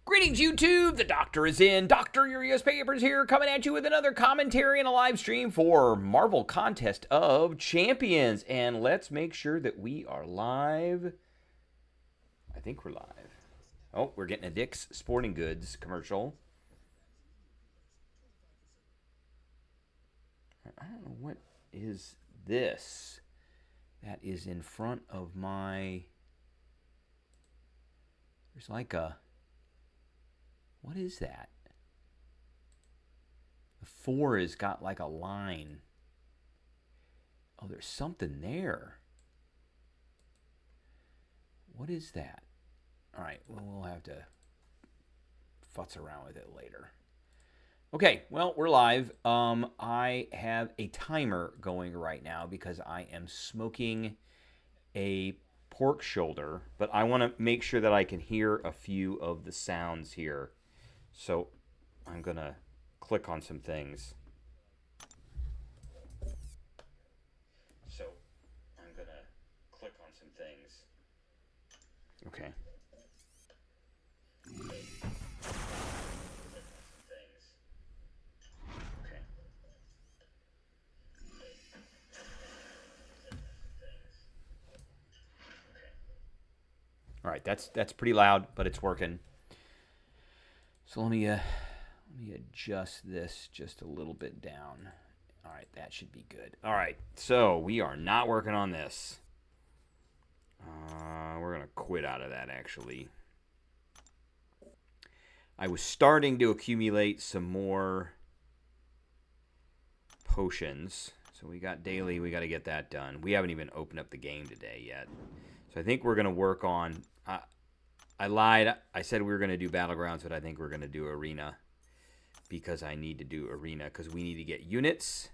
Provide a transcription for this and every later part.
Greetings, YouTube. The doctor is in. Dr. Urias Papers here, coming at you with another commentary and a live stream for Marvel Contest of Champions. And let's make sure that we are live. I think we're live. Oh, we're getting a Dick's Sporting Goods commercial. I don't know what is this that is in front of my... There's like a... What is that? The 4 has got like a line. Oh, there's something there. What is that? All right, well, we'll have to futz around with it later. Okay, well, we're live. I have a timer going right now because I am smoking a pork shoulder, but I want to make sure that I can hear a few of the sounds here. So I'm going to click on some things. Okay. All right, that's pretty loud, but it's working. So let me adjust this just a little bit down. All right, that should be good. All right, so we are not working on this. We're going to quit out of that, actually. I was starting to accumulate some more potions. So we got daily. We got to get that done. We haven't even opened up the game today yet. So I think we're going to work on... I lied. I said we were going to do Battlegrounds, but I think we're going to do Arena. Because I need to do Arena. Because we need to get units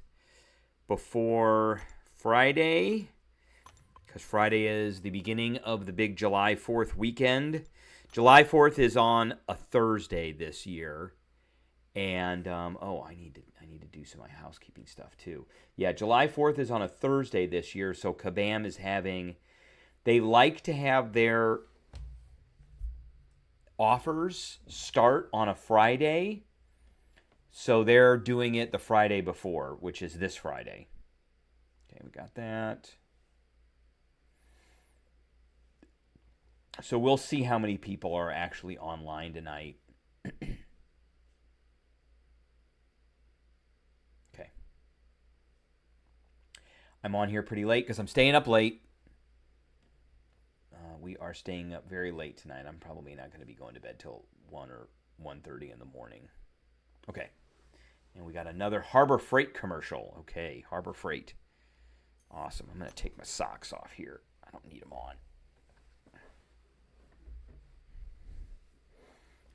before Friday. Because Friday is the beginning of the big July 4th weekend. July 4th is on a Thursday this year. And, oh, I need to do some of my housekeeping stuff too. Yeah, July 4th is on a Thursday this year. So Kabam is having... They like to have their offers start on a Friday. So they're doing it the Friday before, which is this Friday. Okay, we got that. So we'll see how many people are actually online tonight. Okay. I'm on here pretty late because I'm staying up late. We are staying up very late tonight. I'm probably not going to be going to bed till 1 or 1:30 in the morning. Okay. And we got another Harbor Freight commercial. Okay, Harbor Freight. Awesome. I'm going to take my socks off here. I don't need them on.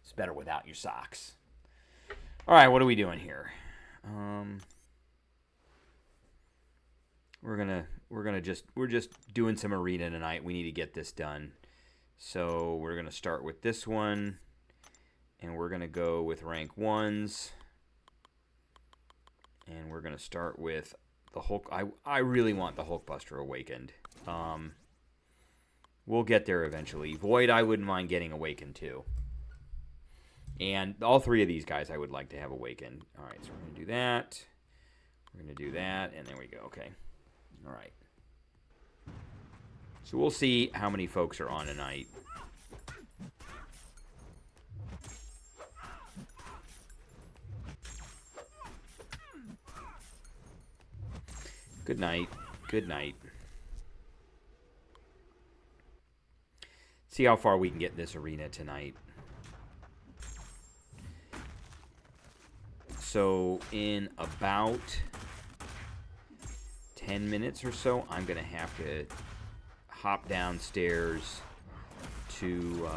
It's better without your socks. All right, what are we doing here? We're just doing some arena tonight. We need to get this done. So we're gonna start with this one, and we're gonna go with rank 1s, and we're gonna start with the Hulk. I really want the Hulkbuster Awakened. We'll get there eventually. Void, I wouldn't mind getting Awakened too. And all 3 of these guys I would like to have Awakened. All right, so we're gonna do that. We're gonna do that, and there we go. Okay. All right. So we'll see how many folks are on tonight. Good night. Good night. See how far we can get in this arena tonight. So in about 10 minutes or so, I'm going to have to hop downstairs to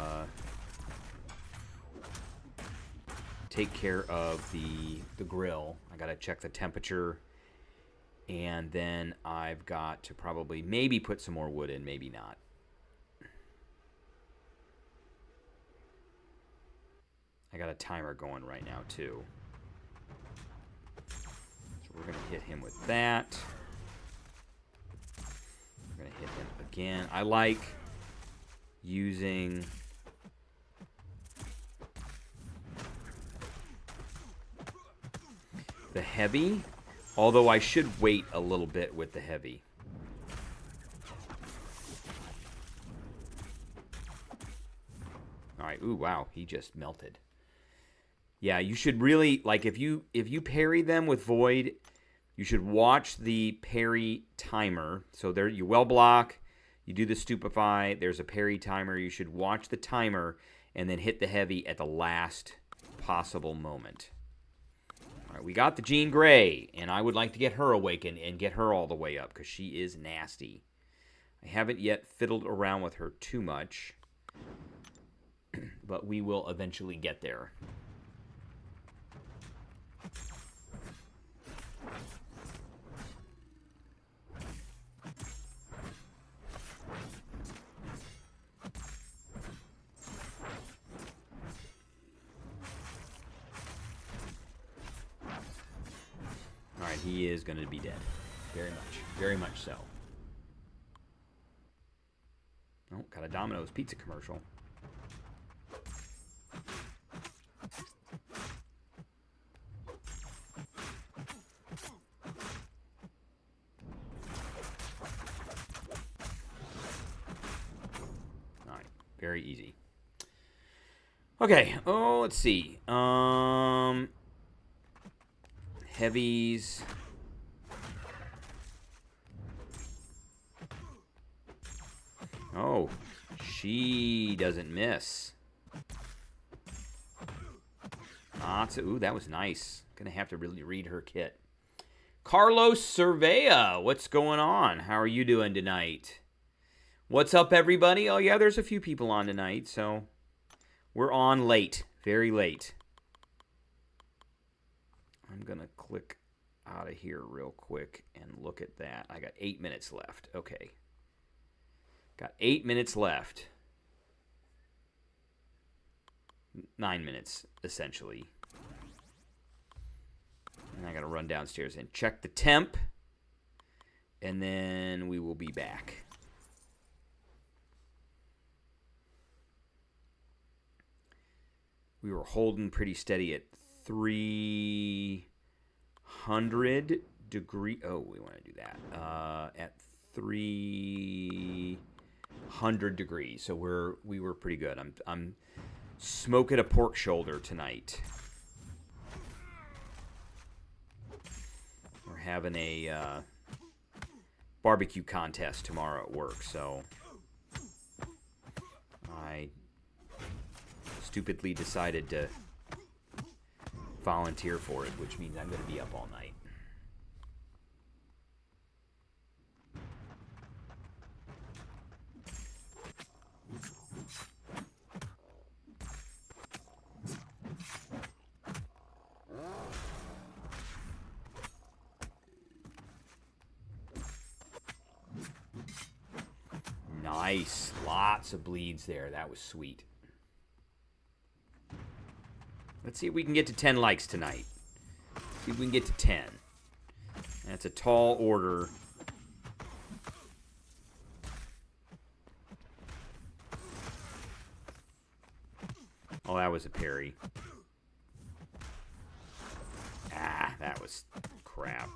take care of the grill. I got to check the temperature, and then I've got to probably maybe put some more wood in, maybe not. I got a timer going right now too. So we're going to hit him with that. We're going to hit him again. I like using the heavy, although I should wait a little bit with the heavy. All right. Ooh, wow. He just melted. Yeah, you should really, like, if you parry them with Void, you should watch the parry timer. So there, you well block, you do the Stupefy, there's a parry timer. You should watch the timer and then hit the heavy at the last possible moment. All right, we got the Jean Grey, and I would like to get her awakened and get her all the way up because she is nasty. I haven't yet fiddled around with her too much, but we will eventually get there. All right, he is going to be dead. Very much so. Oh, got a Domino's pizza commercial. All right, very easy. Okay, oh, let's see. Heavies. Oh, she doesn't miss. Ooh, that was nice. Gonna have to really read her kit. Carlos Cervea, what's going on? How are you doing tonight? What's up, everybody? Oh, yeah, there's a few people on tonight, so we're on late. Very late. I'm gonna click out of here real quick and look at that. I got 8 minutes left. Okay. Got 8 minutes left. 9 minutes, essentially. And I got to run downstairs and check the temp. And then we will be back. We were holding pretty steady at 300 degree. Oh, we want to do that. At 300 degrees. So we were pretty good. I'm smoking a pork shoulder tonight. We're having a barbecue contest tomorrow at work, so I stupidly decided to volunteer for it, which means I'm going to be up all night. Nice. Lots of bleeds there. That was sweet. Let's see if we can get to 10 likes tonight. See if we can get to 10. That's a tall order. Oh, that was a parry. Ah, that was crap.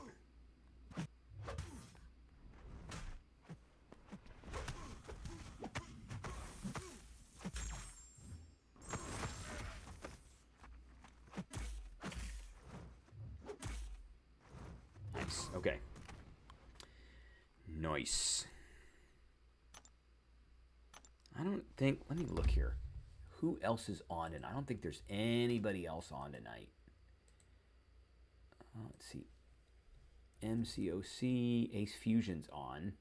Okay. Nice. I don't think... Let me look here. Who else is on tonight? I don't think there's anybody else on tonight. Let's see. MCOC. Ace Fusion's on.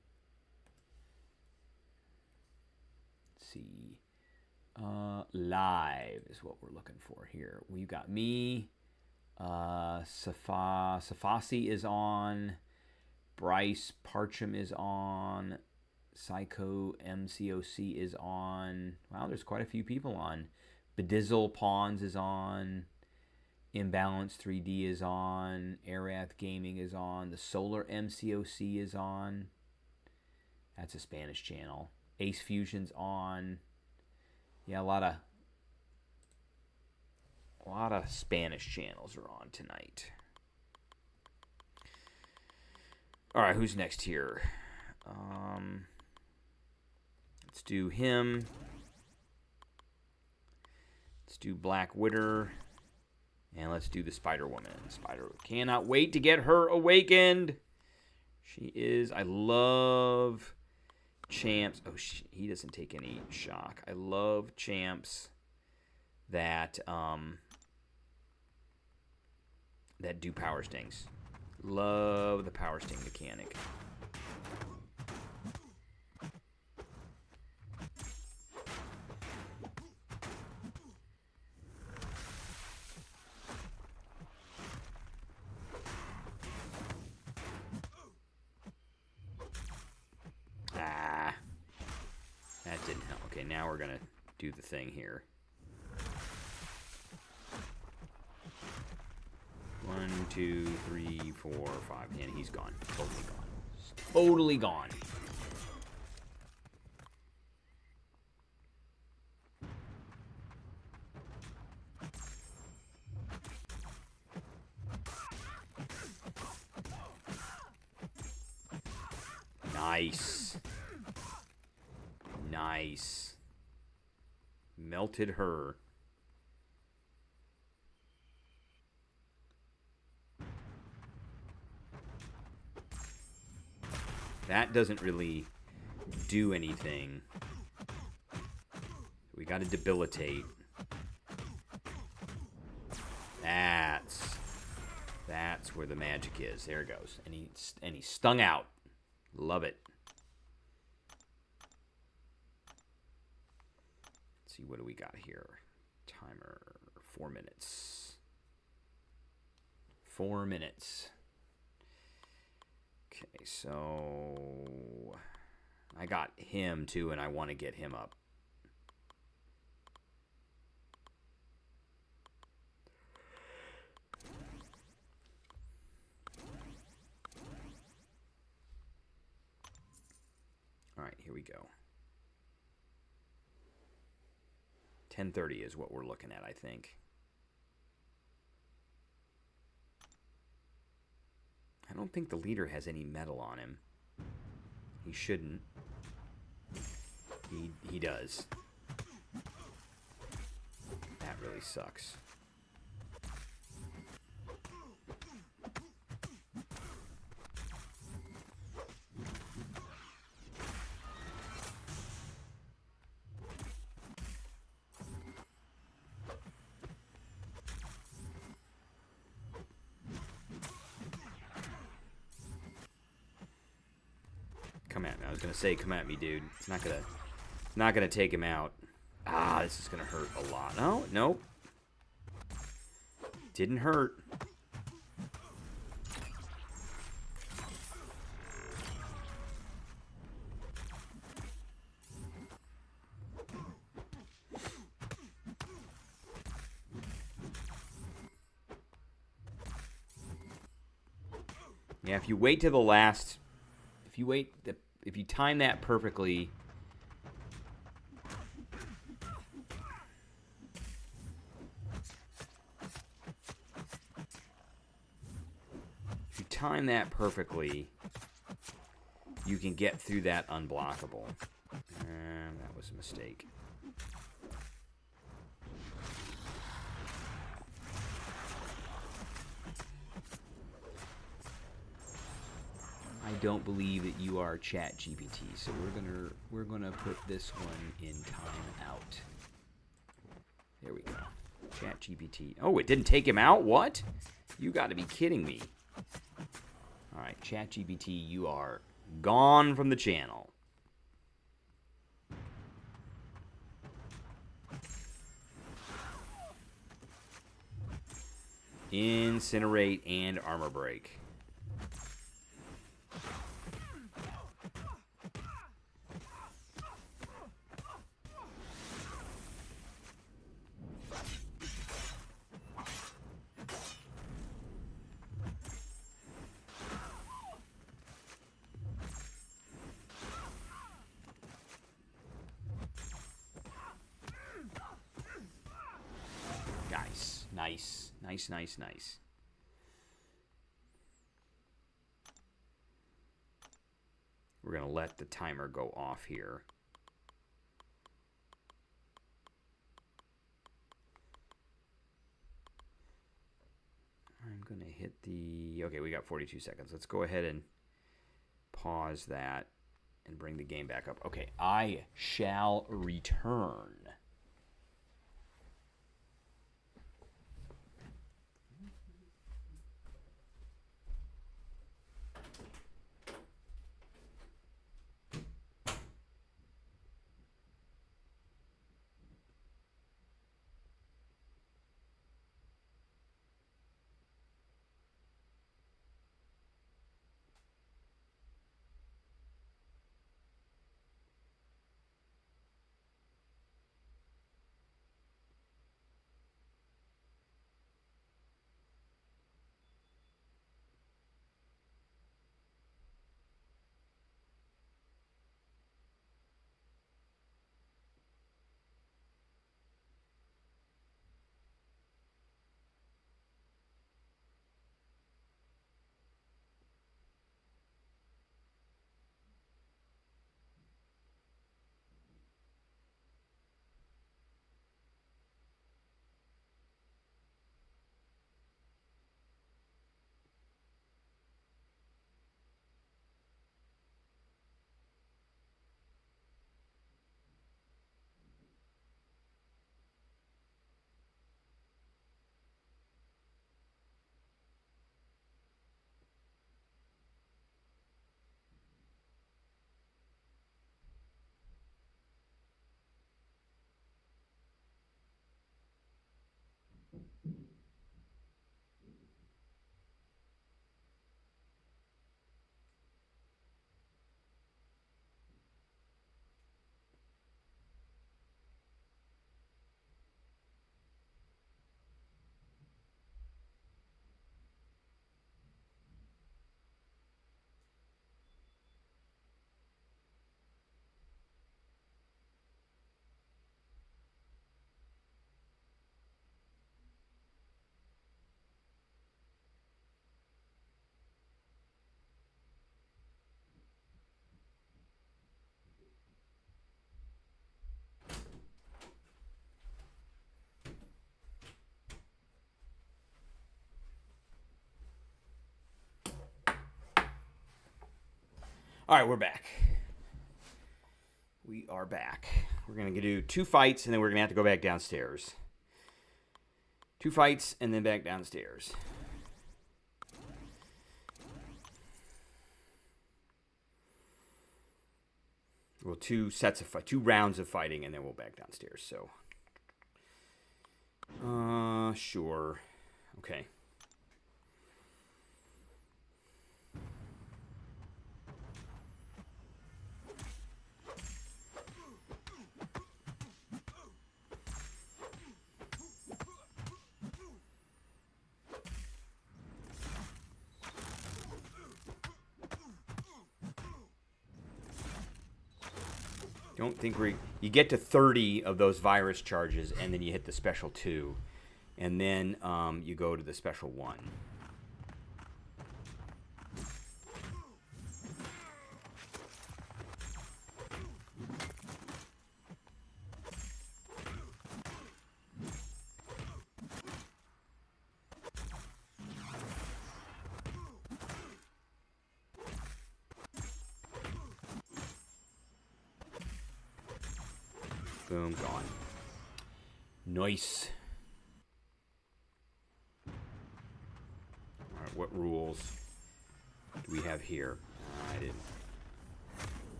Let's see. Live is what we're looking for here. We've got me... Safasi is on. Bryce Parcham is on. Psycho MCOC is on. Wow, there's quite a few people on. Bedizzle Pawns is on. Imbalance 3D is on. Arath Gaming is on. The Solar MCOC is on. That's a Spanish channel. Ace Fusion's on. Yeah, a lot of Spanish channels are on tonight. All right, who's next here? Let's do him. Let's do Black Widow. And let's do the Spider-Woman. Spider cannot wait to get her awakened. She is. I love champs. Oh, he doesn't take any shock. I love champs that that do power stings. Love the power sting mechanic. That didn't help. Okay, now we're gonna do the thing here. 1, 2, 3, 4, 5, and he's gone. Totally gone. Totally gone. Nice. Nice. Melted her. That doesn't really do anything. We got to debilitate. That's where the magic is. There it goes. And he stung out. Love it. Let's see, what do we got here? Timer, 4 minutes. 4 minutes. Okay, so I got him too, and I want to get him up. All right, here we go. 10:30 is what we're looking at, I think. I don't think the leader has any metal on him. He shouldn't. He does. That really sucks. Come at me. I was gonna say, come at me, dude. It's not gonna take him out. Ah, this is gonna hurt a lot. No, nope. Didn't hurt. Yeah, if you wait to the last, if you time that perfectly, you can get through that unblockable. That was a mistake. I don't believe that you are ChatGPT, so we're gonna put this one in timeout. There we go. ChatGPT. Oh, it didn't take him out? What? You got to be kidding me. All right, ChatGPT, you are gone from the channel. Incinerate and armor break. Nice. We're going to let the timer go off here. I'm going to hit the... Okay, we got 42 seconds. Let's go ahead and pause that and bring the game back up. Okay, I shall return. All right, we're back. We are back. We're going to do 2 fights, and then we're going to have to go back downstairs. 2 fights, and then back downstairs. Well, 2 sets of 2 rounds of fighting, and then we'll back downstairs. So, sure. Okay. Don't think you get to 30 of those virus charges, and then you hit the special 2, and then you go to the special 1. Boom, gone. Nice. All right, what rules do we have here? I didn't.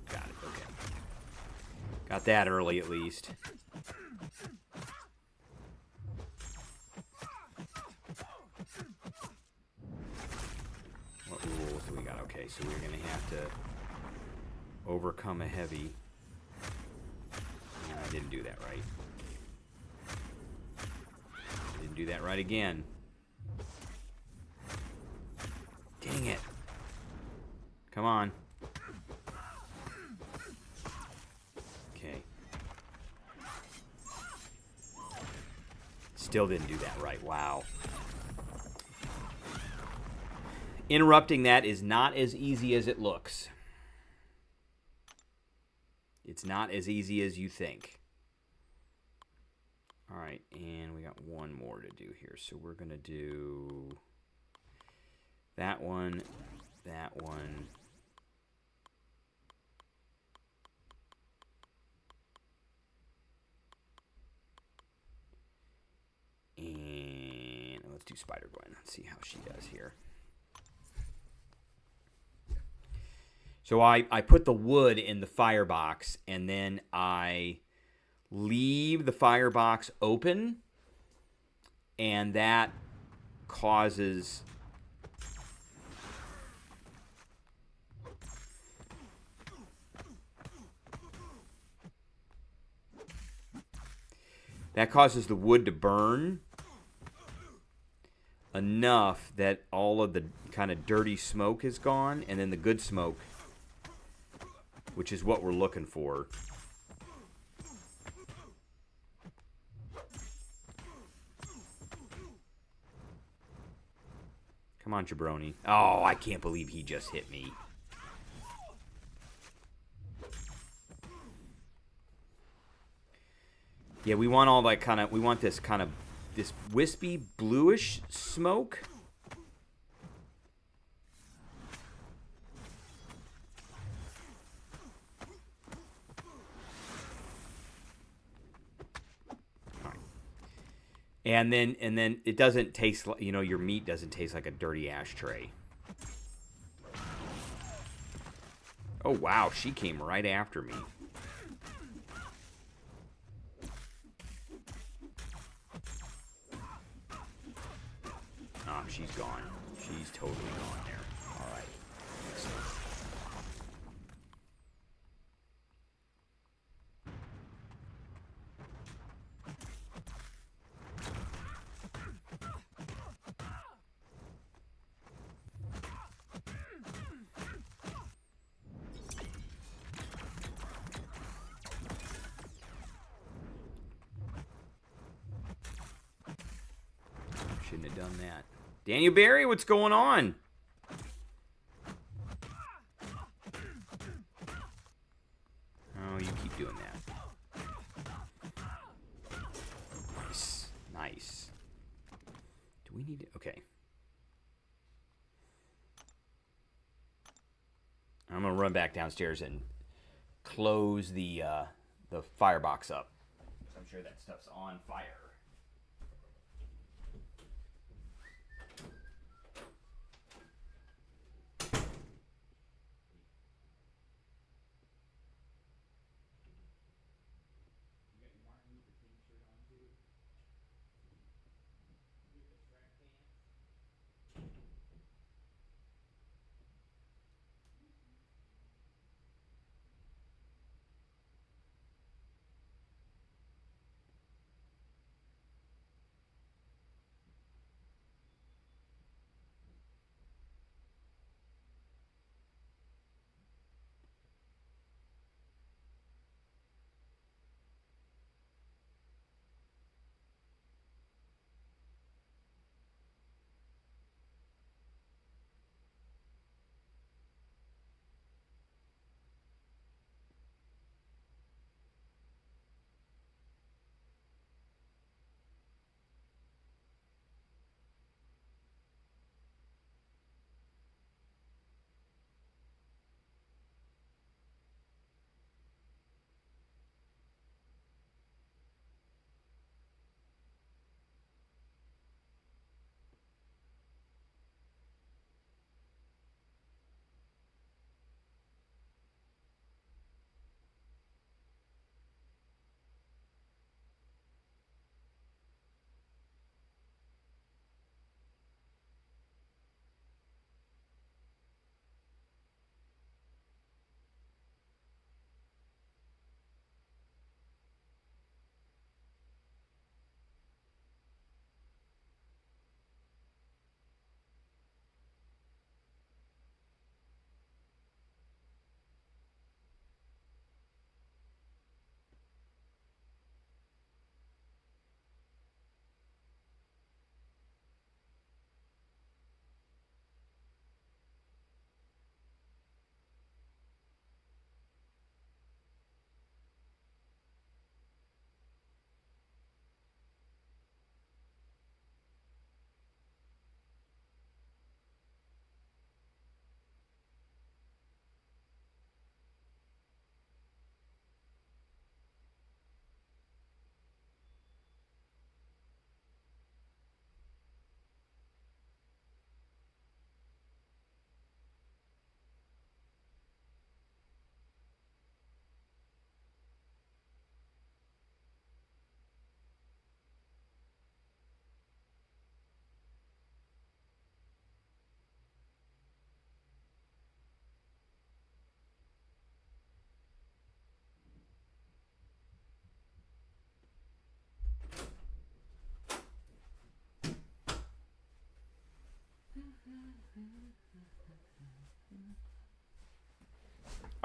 Got it, okay. Got that early at least. What rules do we got? Okay, so we're going to have to overcome a heavy. I didn't do that right. I didn't do that right again. Dang it. Come on. Okay. Still didn't do that right. Wow. Interrupting that is not as easy as it looks. It's not as easy as you think. All right, and we got one more to do here. So we're going to do that one, that one. And let's do Spider-Gwen. Let's see how she does here. So I put the wood in the firebox, and then I leave the firebox open, and that causes the wood to burn enough that all of the kind of dirty smoke is gone, and then the good smoke, which is what we're looking for. Come on, Jabroni. Oh, I can't believe he just hit me. Yeah, we want all that kind of, we want this kind of, this wispy bluish smoke. And then it doesn't taste like, you know, your meat doesn't taste like a dirty ashtray. Oh, wow, she came right after me. She's gone. She's totally gone there. All right. Excellent. Shouldn't have done that. Daniel Barry, what's going on? Oh, you keep doing that. Nice. Nice. Do we need to... Okay. I'm going to run back downstairs and close the firebox up. I'm sure that stuff's on fire.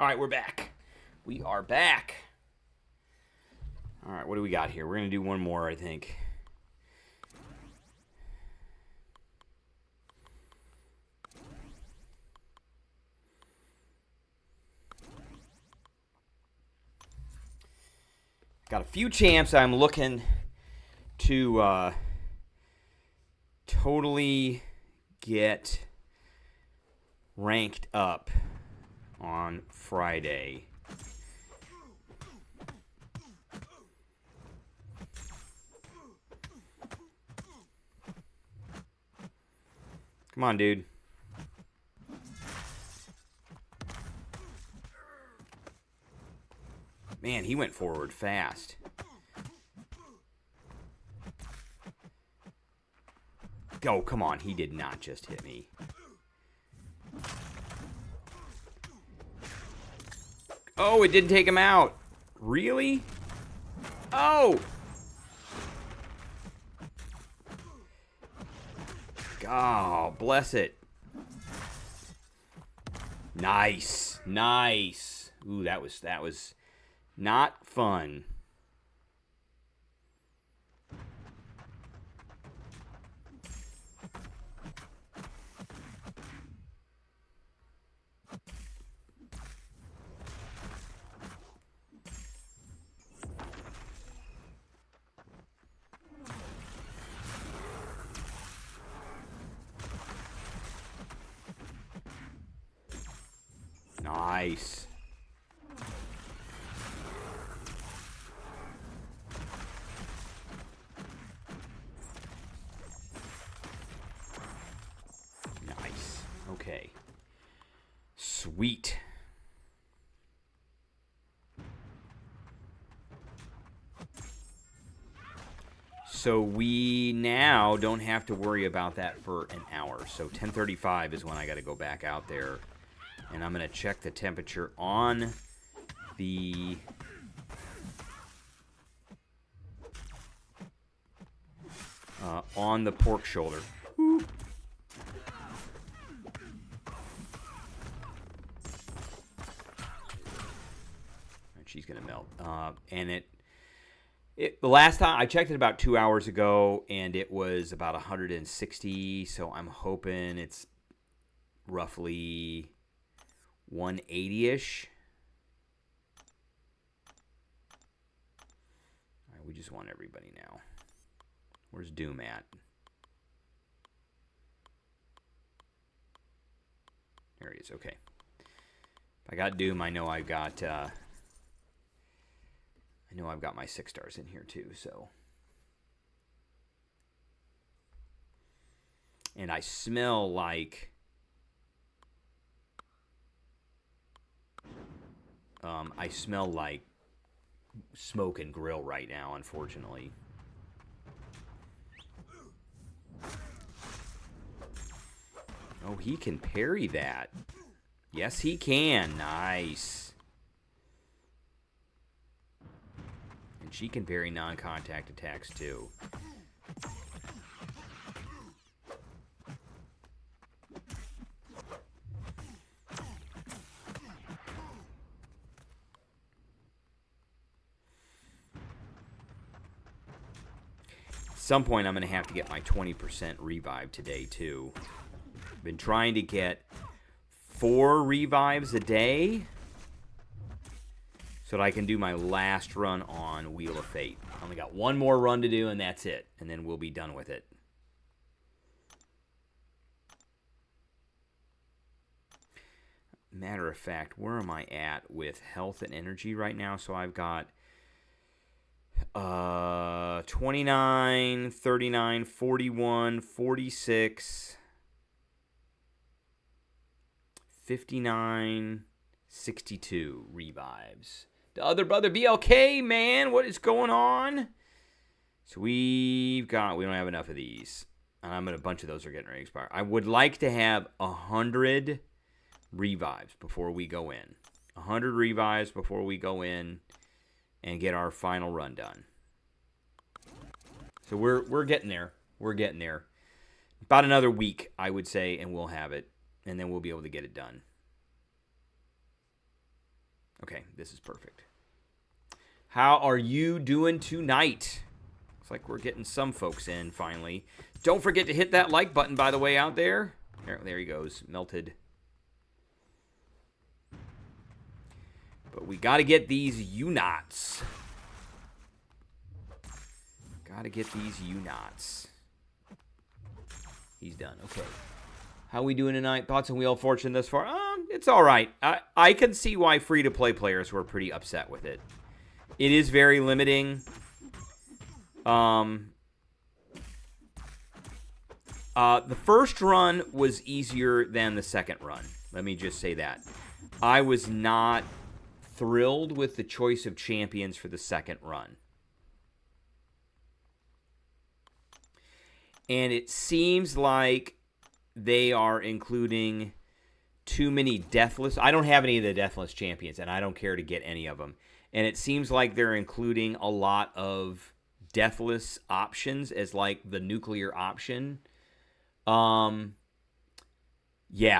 All right, we're back. We are back. All right, what do we got here? We're going to do one more, I think. Got a few champs I'm looking to totally get ranked up on Friday. Come on, dude. Man, he went forward fast. Oh, come on. He did not just hit me. Oh, it didn't take him out. Really? Oh! Oh, bless it. Nice. Nice. Ooh, that was not fun. Nice. Nice. Okay. Sweet. So we now don't have to worry about that for an hour. So 10:35 is when I got to go back out there. And I'm going to check the temperature on the pork shoulder. Woo. And she's going to melt. And the last time I checked it about 2 hours ago, and it was about 160. So I'm hoping it's roughly 180-ish. All right, we just want everybody now. Where's Doom at? There he is. Okay. If I got Doom, I know I've got my 6 stars in here too. So, and I smell like smoke and grill right now, unfortunately. Oh, he can parry that. Yes, he can. Nice. And she can parry non-contact attacks, too. At some point, I'm going to have to get my 20% revive today, too. I've been trying to get 4 revives a day so that I can do my last run on Wheel of Fate. I only got one more run to do, and that's it. And then we'll be done with it. Matter of fact, where am I at with health and energy right now? So I've got 29, 39, 41, 46, 59, 62 revives. The other brother BLK, man, what is going on? So we don't have enough of these. And a bunch of those are getting ready to expire. I would like to have 100 revives before we go in. 100 revives before we go in and get our final run done. So we're getting there. We're getting there. About another week, I would say, and we'll have it. And then we'll be able to get it done. Okay, this is perfect. How are you doing tonight? Looks like we're getting some folks in finally. Don't forget to hit that like button, by the way, out there. There he goes, melted. But we got to get these U-knots. Got to get these U-knots. He's done. Okay. How we doing tonight? Thoughts on Wheel of Fortune thus far? It's all right. I can see why free-to-play players were pretty upset with it. It is very limiting. The first run was easier than the second run. Let me just say that. I was not thrilled with the choice of champions for the second run. And it seems like they are including too many deathless. I don't have any of the deathless champions, and I don't care to get any of them. And it seems like they're including a lot of deathless options as like the nuclear option. Yeah,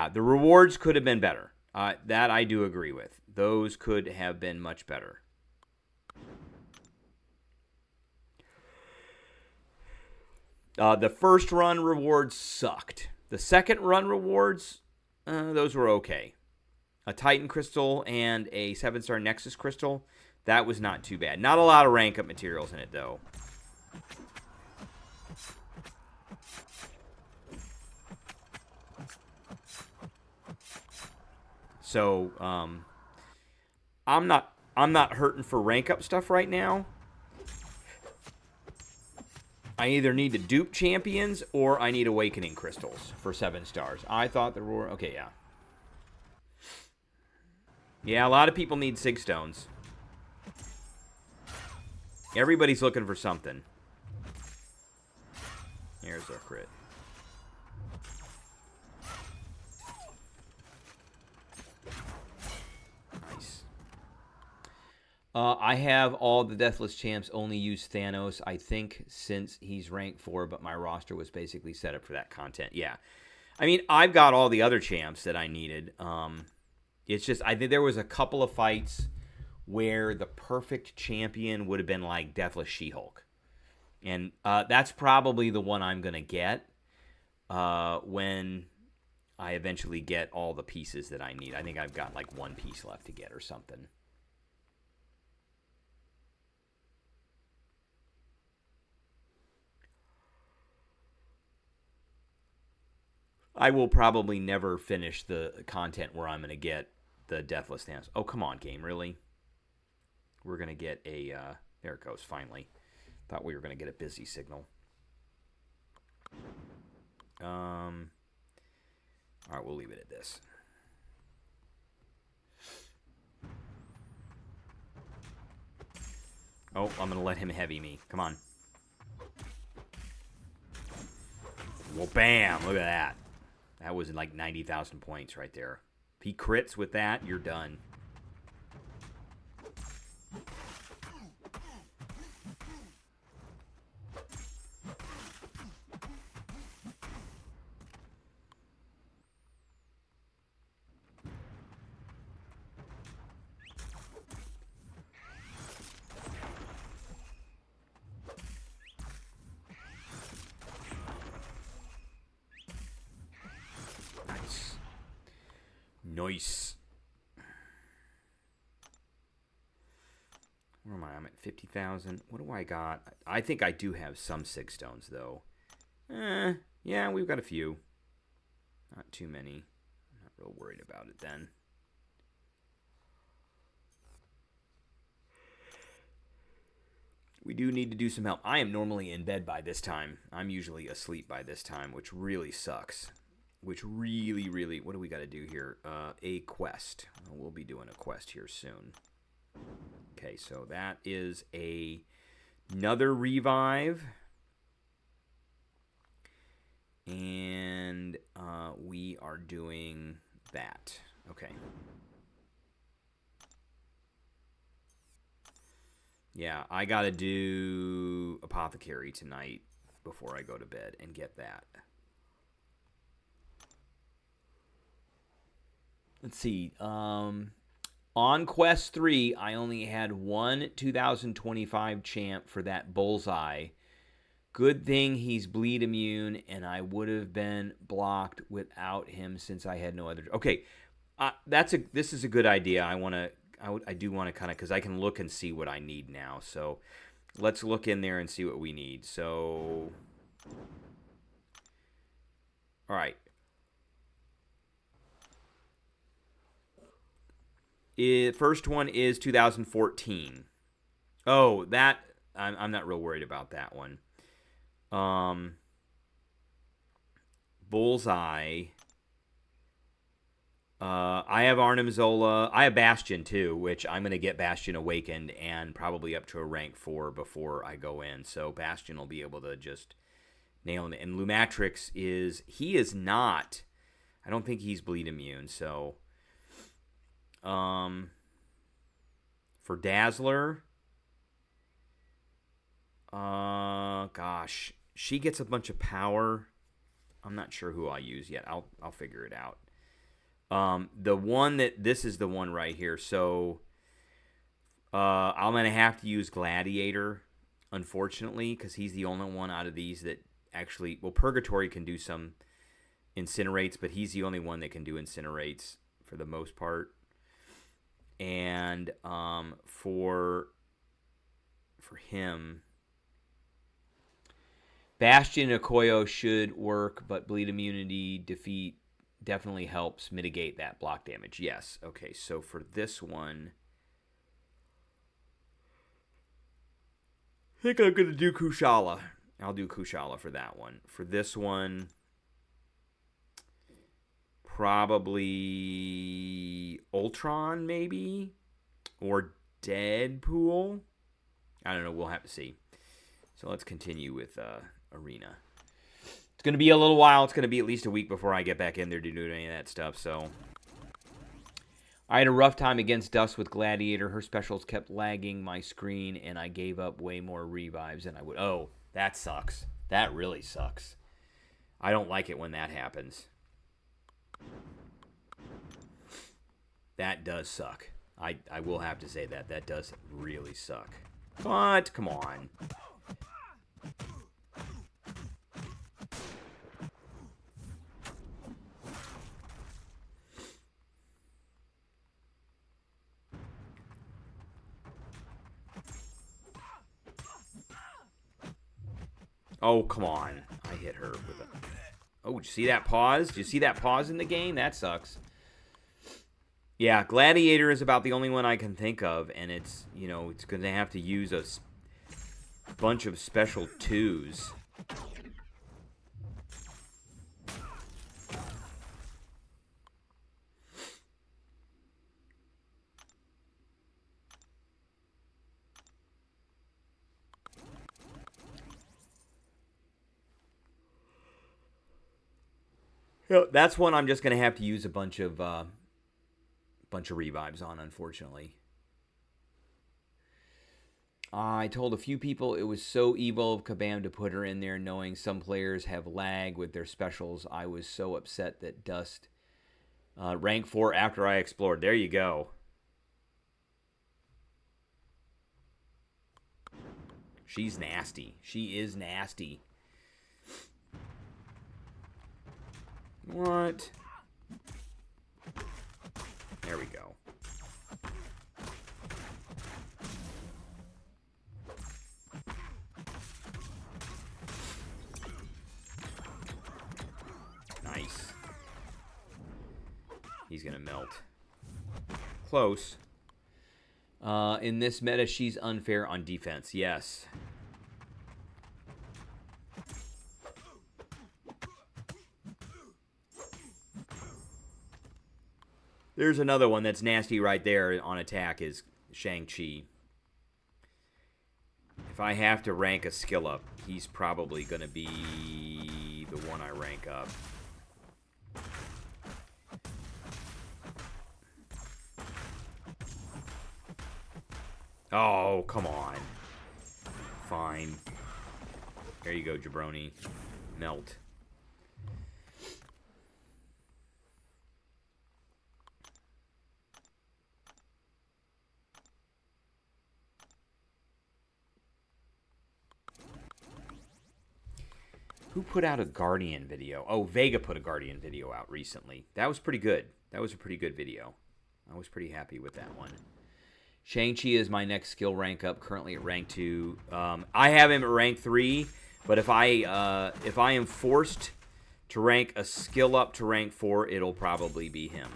the rewards could have been better. That I do agree with. Those could have been much better. The first run rewards sucked. The second run rewards, those were okay. A Titan Crystal and a 7-star Nexus Crystal, that was not too bad. Not a lot of rank up materials in it, though. So, I'm not hurting for rank up stuff right now. I either need to dupe champions or I need awakening crystals for 7 stars. I thought there were... Okay, yeah. Yeah, a lot of people need Sig Stones. Everybody's looking for something. Here's our crit. Nice. I have all the Deathless champs, only use Thanos, I think, since he's rank 4, but my roster was basically set up for that content. Yeah. I mean, I've got all the other champs that I needed. It's just, I think there was a couple of fights where the perfect champion would have been like Deathless She-Hulk. And that's probably the one I'm going to get when I eventually get all the pieces that I need. I think I've got like one piece left to get or something. I will probably never finish the content where I'm going to get the Deathless Thanos. Oh, come on, game, really? We're going to get a... there it goes, finally. Thought we were going to get a busy signal. All right, we'll leave it at this. Oh, I'm going to let him heavy me. Come on. Well, bam! Look at that. That was like 90,000 points right there. If he crits with that, you're done. Nice. Where am I? I'm at 50,000. What do I got? I think I do have some Sig Stones, though. Yeah, we've got a few. Not too many. I'm not real worried about it then. We do need to do some help. I am normally in bed by this time. I'm usually asleep by this time, which really sucks. Which really, what do we got to do here? A quest. We'll be doing a quest here soon. Okay, so that is another revive. And we are doing that. Okay. Yeah, I got to do Apothecary tonight before I go to bed and get that. Let's see. On Quest 3, I only had one 2025 champ for that Bullseye. Good thing he's bleed immune, and I would have been blocked without him since I had no other. Okay, this is a good idea. I do want to kind of, because I can look and see what I need now. So let's look in there and see what we need. So, all right. First one is 2014. Oh, that I'm not real worried about that one. Bullseye. I have Arnim Zola. I have Bastion too, which I'm going to get Bastion Awakened and probably up to a rank 4 before I go in. So Bastion will be able to just nail him. And Lumatrix he is not. I don't think he's bleed immune. So, for Dazzler, gosh, she gets a bunch of power. I'm not sure who I'll use yet. I'll figure it out. This is the one right here. So, I'm going to have to use Gladiator, unfortunately, because he's the only one out of these that actually, well, Purgatory can do some incinerates, but he's the only one that can do incinerates for the most part. And, for him, Bastion Okoyo should work, but bleed immunity defeat definitely helps mitigate that block damage. Yes. Okay, so for this one, I think I'm going to do Kushala. I'll do Kushala for that one. For this one, probably Ultron, maybe? Or Deadpool? I don't know. We'll have to see. So let's continue with Arena. It's going to be a little while. It's going to be at least a week before I get back in there to do any of that stuff. So I had a rough time against Dust with Gladiator. Her specials kept lagging my screen, and I gave up way more revives than I would. Oh, that sucks. That really sucks. I don't like it when that happens. That does suck. I will have to say that. That does really suck. But, come on. Oh, come on. I hit her with a... Oh, did you see that pause? Did you see that pause in the game? That sucks. Yeah, Gladiator is about the only one I can think of, and it's, it's going to have to use a bunch of special 2s. That's one I'm just going to have to use a bunch of revives on, unfortunately. I told a few people it was so evil of Kabam to put her in there, knowing some players have lag with their specials. I was so upset that Dust rank 4 after I explored. There you go. She's nasty. She is nasty. What? There we go. Nice. He's gonna melt. Close. In this meta, she's unfair on defense. Yes. There's another one that's nasty right there on attack is Shang-Chi. If I have to rank a skill up, he's probably going to be the one I rank up. Oh, come on. Fine. There you go, jabroni. Melt. Who put out a Guardian video? Oh, Vega put a Guardian video out recently. That was pretty good. That was a pretty good video. I was pretty happy with that one. Shang-Chi is my next skill rank up, currently at rank 2. I have him at rank 3, but if I am forced to rank a skill up to rank 4, it'll probably be him.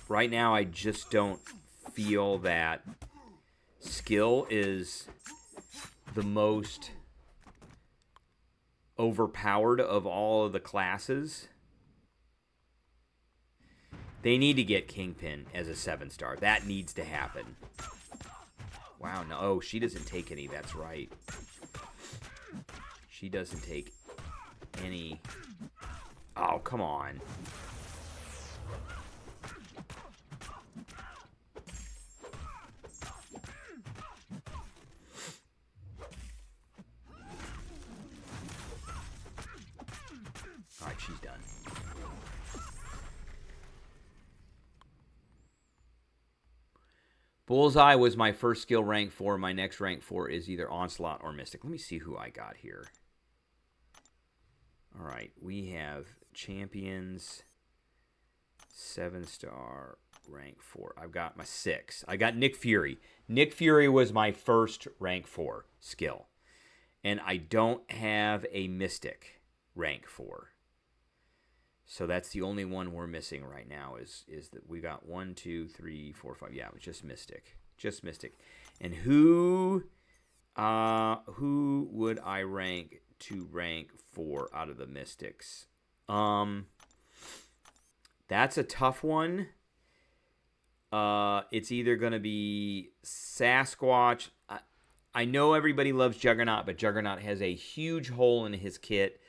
Right now, I just don't feel that skill is the most overpowered of all of the classes. They need to get Kingpin as a 7-star. That needs to happen. Wow, no. Oh, she doesn't take any. That's right. She doesn't take any. Oh, come on. All right, she's done. Bullseye was my first skill rank 4. My next rank 4 is either Onslaught or Mystic. Let me see who I got here. All right, we have champions, 7-star, rank 4. I've got my 6. I got Nick Fury. Nick Fury was my first rank 4 skill. And I don't have a Mystic rank 4. So that's the only one we're missing right now is that we got 1, 2, 3, 4, 5. Yeah, it was just Mystic. Just Mystic. And who would I rank to rank 4 out of the Mystics? That's a tough one. It's either going to be Sasquatch. I know everybody loves Juggernaut, but Juggernaut has a huge hole in his kit.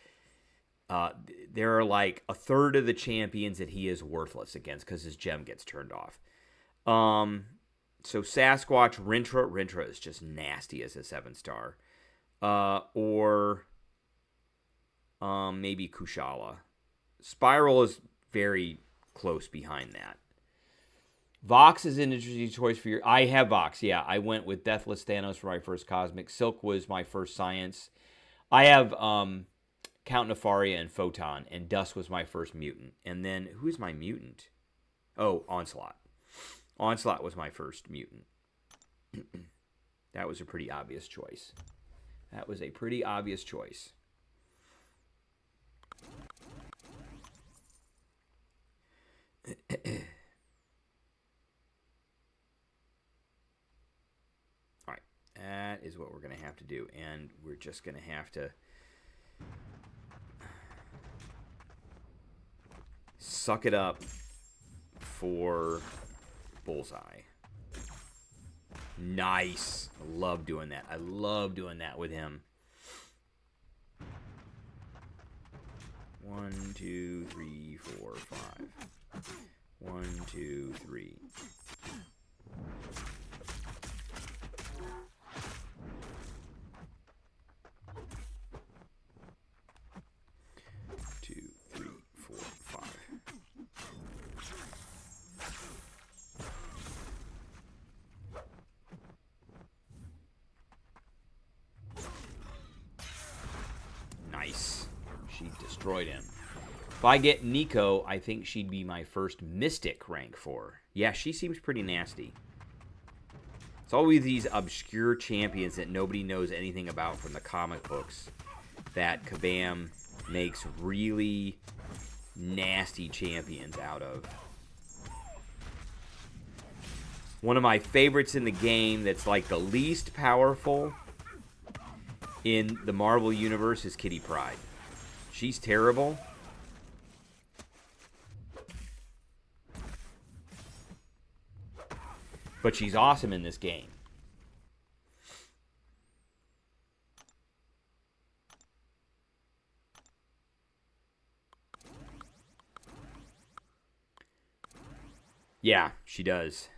There are like a third of the champions that he is worthless against because his gem gets turned off. So Sasquatch, Rintra. Rintra is just nasty as a 7-star. Or maybe Kushala. Spiral is very close behind that. Vox is an interesting choice for your... I have Vox, yeah. I went with Deathless Thanos for my first Cosmic. Silk was my first Science. I have Count Nefaria and Photon, and Dust was my first mutant. And then, who's my mutant? Oh, Onslaught. Onslaught was my first mutant. That was a pretty obvious choice. That was a pretty obvious choice. All right, that is what we're going to have to do, and we're just going to have to suck it up for Bullseye. Nice. I love doing that. I love doing that with him. 1, 2, 3, 4, 5. 1, 2, 3. Nice. She destroyed him. If I get Nico, I think she'd be my first Mystic rank 4. Yeah, she seems pretty nasty. It's always these obscure champions that nobody knows anything about from the comic books that Kabam makes really nasty champions out of. One of my favorites in the game that's like the least powerful in the Marvel Universe is Kitty Pryde. She's terrible. But she's awesome in this game. Yeah, she does.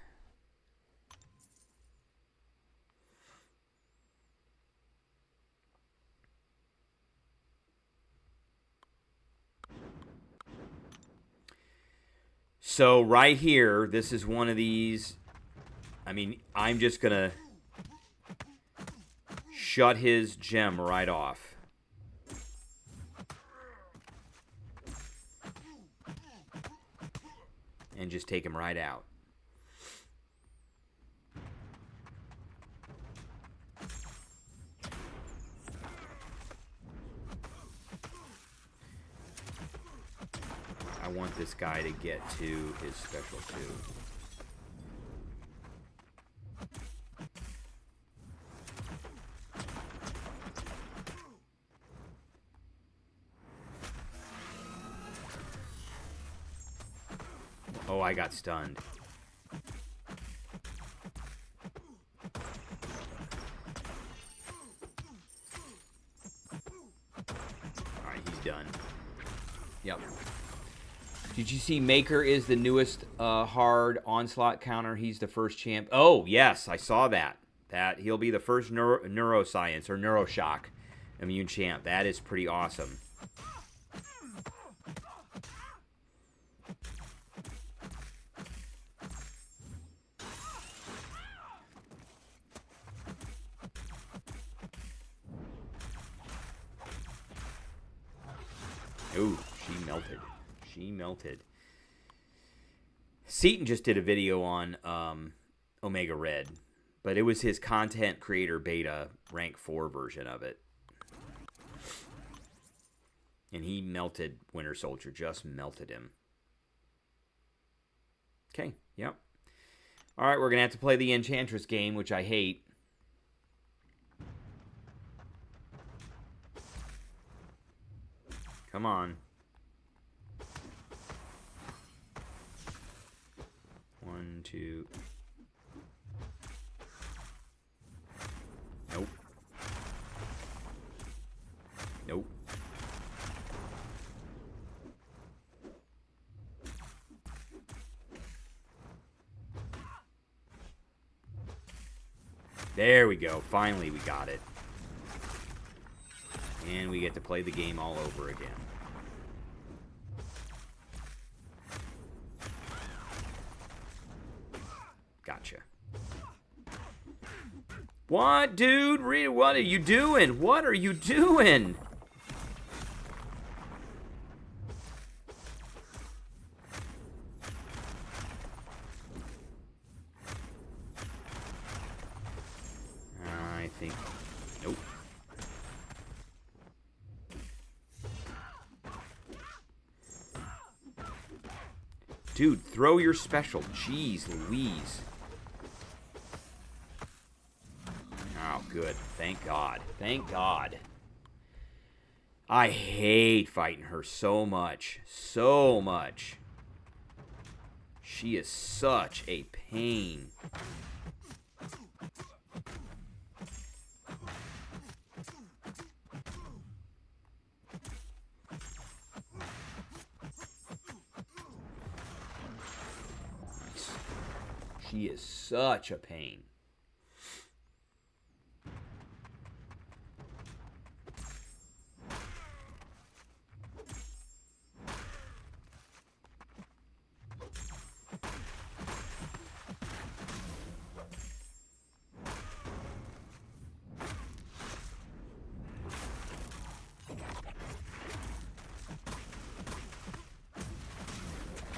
So right here, this is one of these. I mean, I'm just going to shut his gem right off. And just take him right out. I want this guy to get to his special too. Oh, I got stunned. Alright, he's done. Yep. Did you see Maker is the newest hard onslaught counter? He's the first champ. Oh, yes, I saw that. That he'll be the first neuroscience or neuroshock immune champ. That is pretty awesome. Ooh, she melted. She melted. Seaton just did a video on Omega Red, but it was his content creator beta rank 4 version of it. And he melted Winter Soldier, just melted him. Okay, yep. All right, we're going to have to play the Enchantress game, which I hate. Come on. 1, 2. Nope. Nope. There we go. Finally, we got it. And we get to play the game all over again. Gotcha. What, dude? What are you doing? What are you doing? I think... Nope. Dude, throw your special. Jeez Louise. Oh, good. Thank God. Thank God. I hate fighting her so much. So much. She is such a pain. She is such a pain.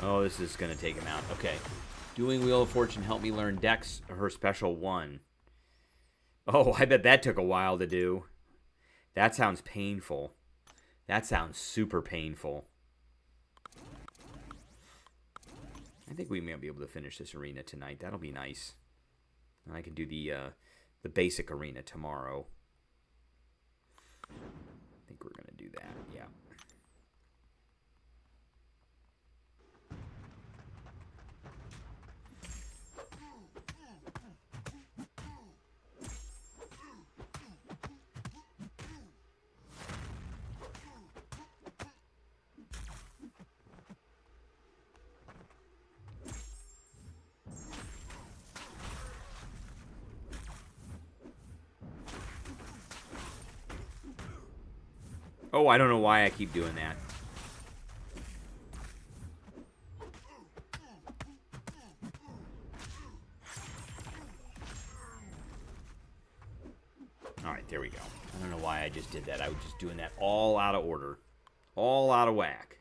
Oh, this is going to take him out. Okay. Doing Wheel of Fortune helped me learn Dex, her special 1. Oh, I bet that took a while to do. That sounds painful. That sounds super painful. I think we may be able to finish this arena tonight. That'll be nice. And I can do the basic arena tomorrow. I think we're going to do that, yeah. Oh, I don't know why I keep doing that. All right, there we go. I don't know why I just did that. I was just doing that all out of order. All out of whack.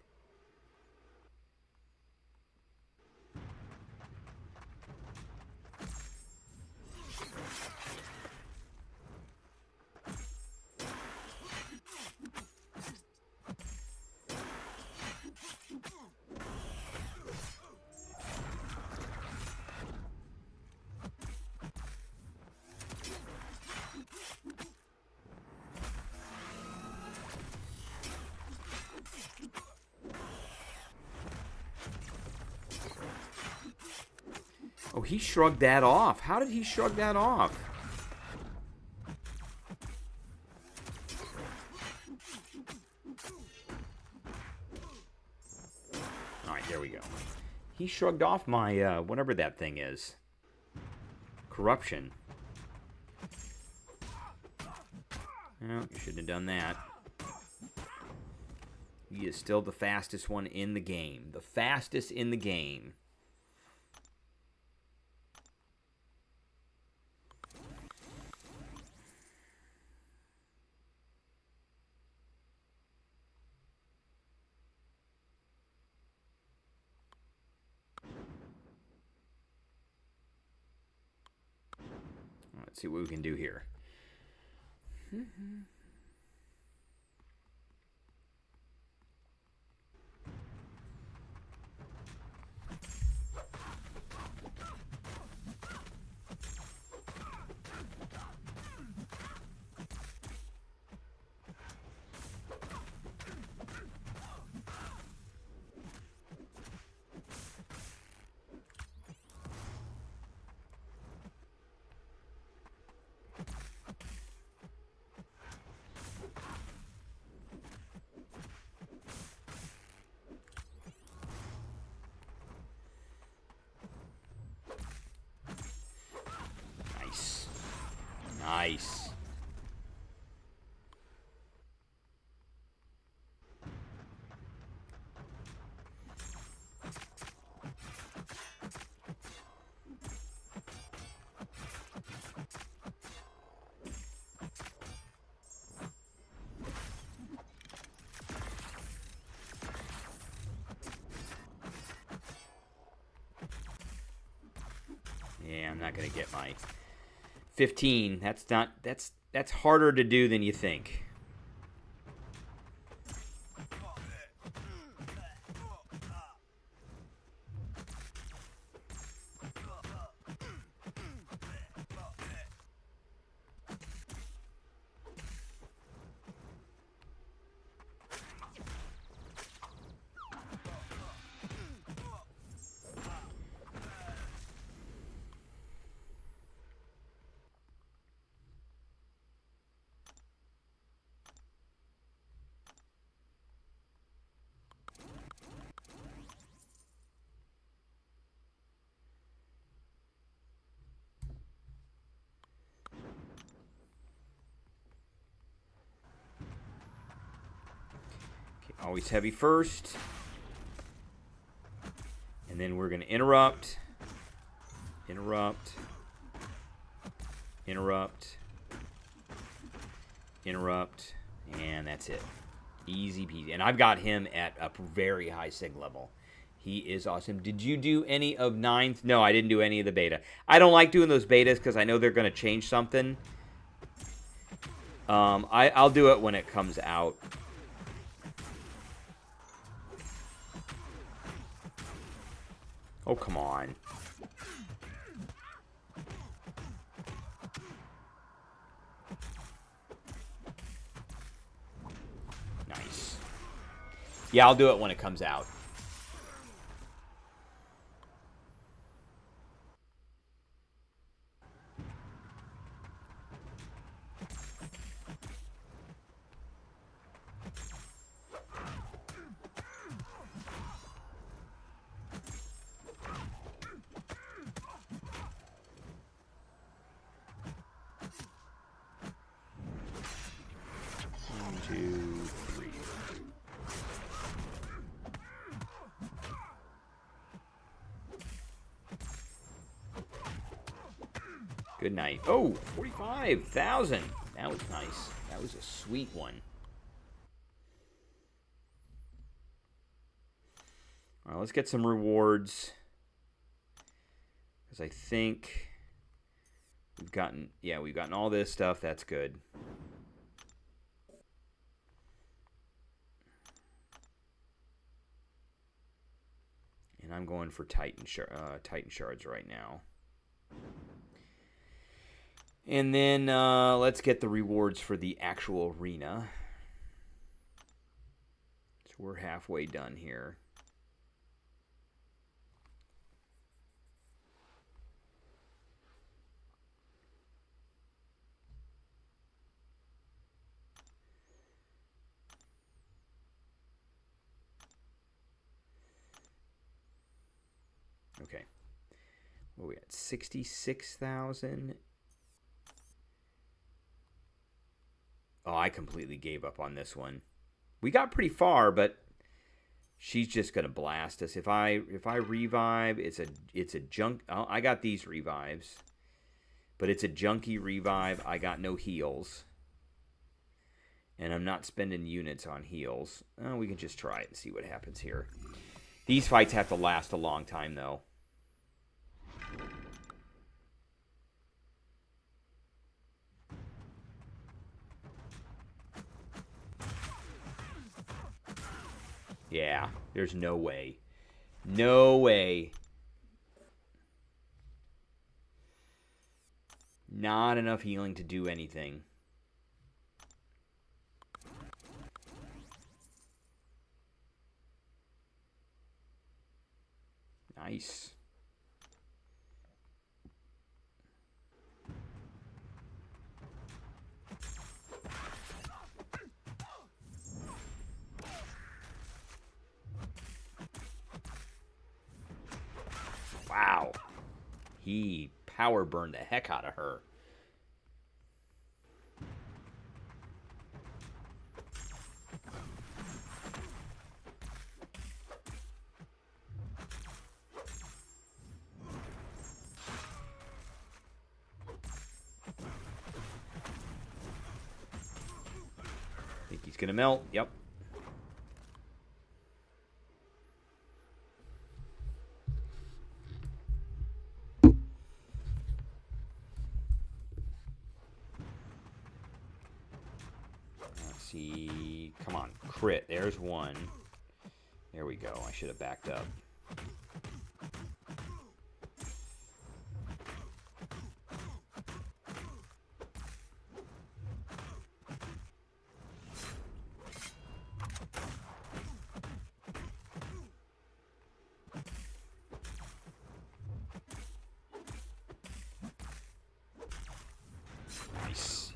Oh, he shrugged that off. How did he shrug that off? All right, there we go. He shrugged off my, whatever that thing is. Corruption. No, you shouldn't have done that. He is still the fastest one in the game. The fastest in the game. Let's see what we can do here. Nice. Yeah, I'm not going to get my 15. That's harder to do than you think. Always heavy first. And then we're going to interrupt. Interrupt. Interrupt. Interrupt. And that's it. Easy peasy. And I've got him at a very high sig level. He is awesome. Did you do any of 9th? No, I didn't do any of the beta. I don't like doing those betas because I know they're going to change something. I'll do it when it comes out. Oh, come on. Nice. Yeah, I'll do it when it comes out. Good night. Oh, 45,000. That was nice. That was a sweet one. All right, let's get some rewards. Because I think we've gotten all this stuff. That's good. And I'm going for Titan shards right now. And then let's get the rewards for the actual arena. So we're halfway done here. Okay. What are we at? 66,000. Oh, I completely gave up on this one. We got pretty far, but she's just gonna blast us. If I revive, it's a junk. Oh, I got these revives, but it's a junky revive. I got no heals, and I'm not spending units on heals. Oh, we can just try it and see what happens here. These fights have to last a long time, though. Yeah, there's no way. No way. Not enough healing to do anything. Nice. Wow. He power burned the heck out of her. Think he's gonna melt. Yep. See, come on, crit. There's one. There we go. I should have backed up. Nice.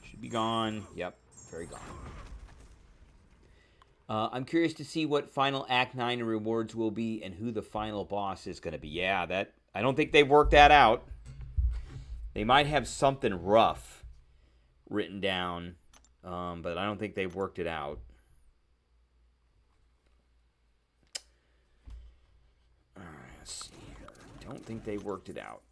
Should be gone. Yep, very gone. I'm curious to see what final Act 9 rewards will be and who the final boss is going to be. Yeah, that I don't think they've worked that out. They might have something rough written down, but I don't think they've worked it out. All right, let's see here. Don't think they worked it out.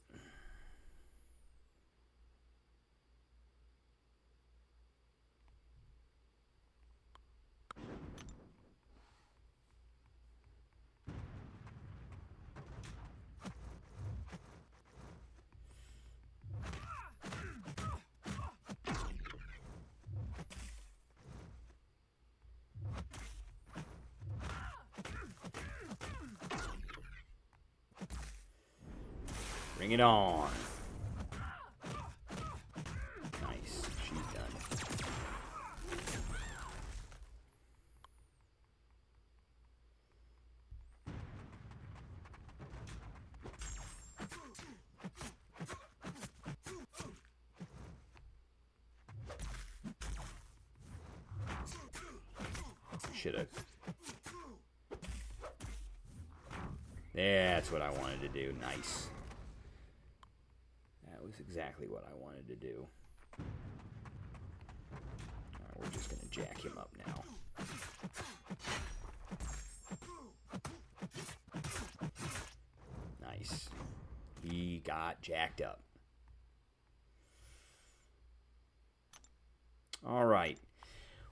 Bring it on. Nice. She's done. Should've. That's what I wanted to do. Nice. That was exactly what I wanted to do. Alright, we're just going to jack him up now. Nice. He got jacked up. All right.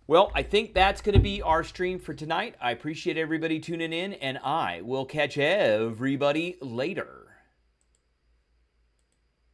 Well, I think that's going to be our stream for tonight. I appreciate everybody tuning in, and I will catch everybody later.